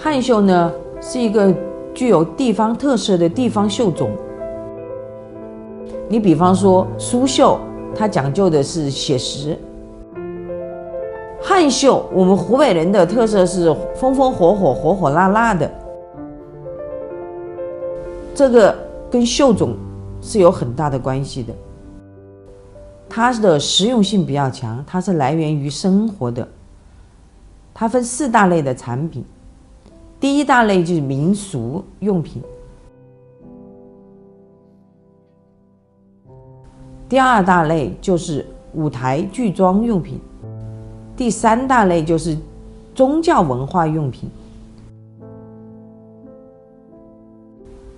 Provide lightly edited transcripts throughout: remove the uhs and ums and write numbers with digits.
汉绣呢，是一个具有地方特色的地方绣种。你比方说苏绣，它讲究的是写实；汉绣，我们湖北人的特色是风风火火、火火辣辣的。这个跟绣种是有很大的关系的。它的实用性比较强，它是来源于生活的。它分4大类的产品。第一大类就是民俗用品，第二大类就是舞台剧装用品，第3大类就是宗教文化用品，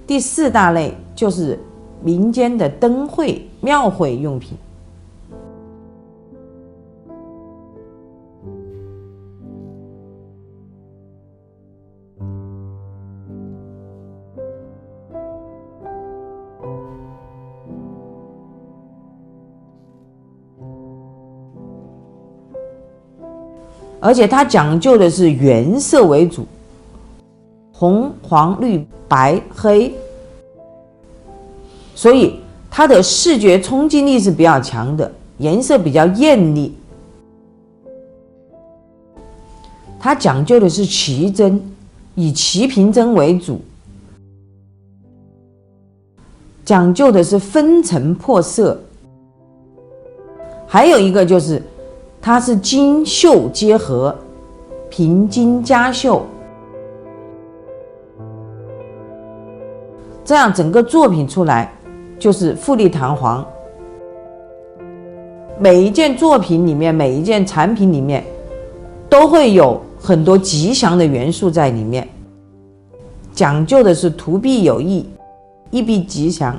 第4大类就是民间的灯会、庙会用品。而且它讲究的是原色为主，红、黄、绿、白、黑，所以它的视觉冲击力是比较强的，颜色比较艳丽。它讲究的是齐针，以齐平针为主，讲究的是分层破色。还有一个就是它是金绣结合，平金加绣，这样整个作品出来就是富丽堂皇。每一件作品里面，每一件产品里面都会有很多吉祥的元素在里面，讲究的是图必有益，意必吉祥。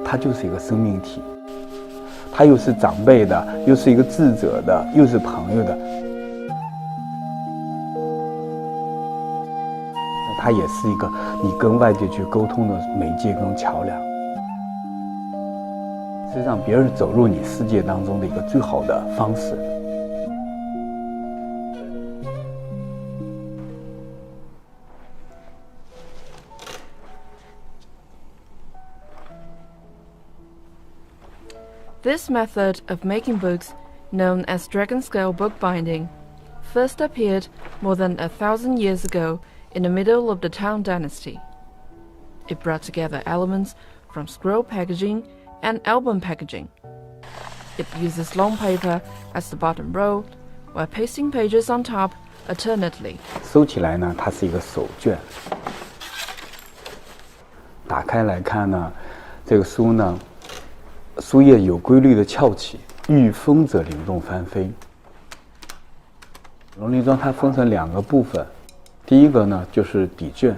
它就是一个生命体，它又是长辈的，又是一个智者的，又是朋友的，它也是一个你跟外界去沟通的媒介跟桥梁，是让别人走入你世界当中的一个最好的方式。This method of making books, known as dragon scale bookbinding, first appeared more than 1,000 years ago in the middle of the Tang Dynasty. It brought together elements from scroll packaging and album packaging. It uses long paper as the bottom row, while pasting pages on top alternately. 收起来呢，它是一个手卷。打开来看呢，这个书呢，书页有规律的翘起，遇风则灵动翻飞。龙鳞装它分成2个部分，第一个呢就是底卷，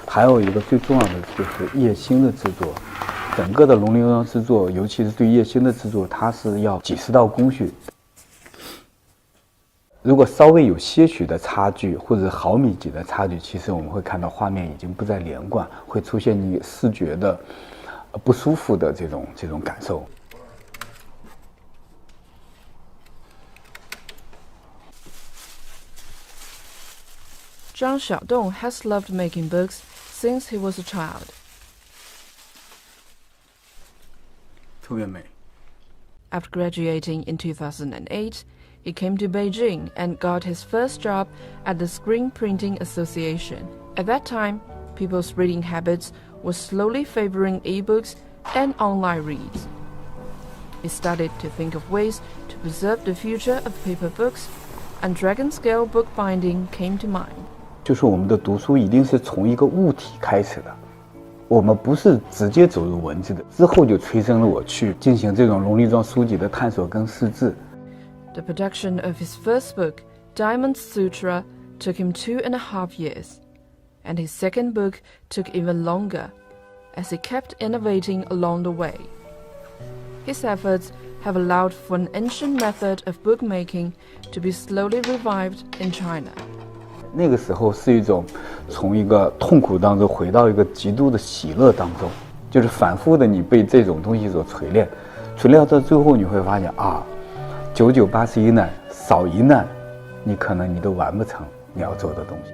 还有一个最重要的就是叶芯的制作。整个的龙鳞装制作，尤其是对叶芯的制作，它是要几十道工序。如果稍微有些许的差距，或者毫米级的差距，其实我们会看到画面已经不再连贯，会出现你视觉的不舒服的这种感受。Zhang Xiaodong has loved making books since he was a child. 特别美。 After graduating in 2008, he came to Beijing and got his first job at the Screen Printing Association. At that time, people's reading habits were slowly favoring ebooks and online reads. he started to think of ways to preserve the future of paper books, and dragon scale bookbinding came to mind. 就是我们的读书一定是从一个物体开始的，我们不是直接走入文字的，之后就催生了我去进行这种龙力庄书籍的探索跟试制。The production of his first book, Diamond Sutra, took him 2.5 years, and his second book took even longer, as he kept innovating along the way. His efforts have allowed for an ancient method of bookmaking to be slowly revived in China. 那个时候是一种从一个痛苦当中回到一个极度的喜乐当中，就是反复的你被这种东西所锤炼，锤炼到最后你会发现啊，9981难，少一难，你可能你都完不成你要做的东西。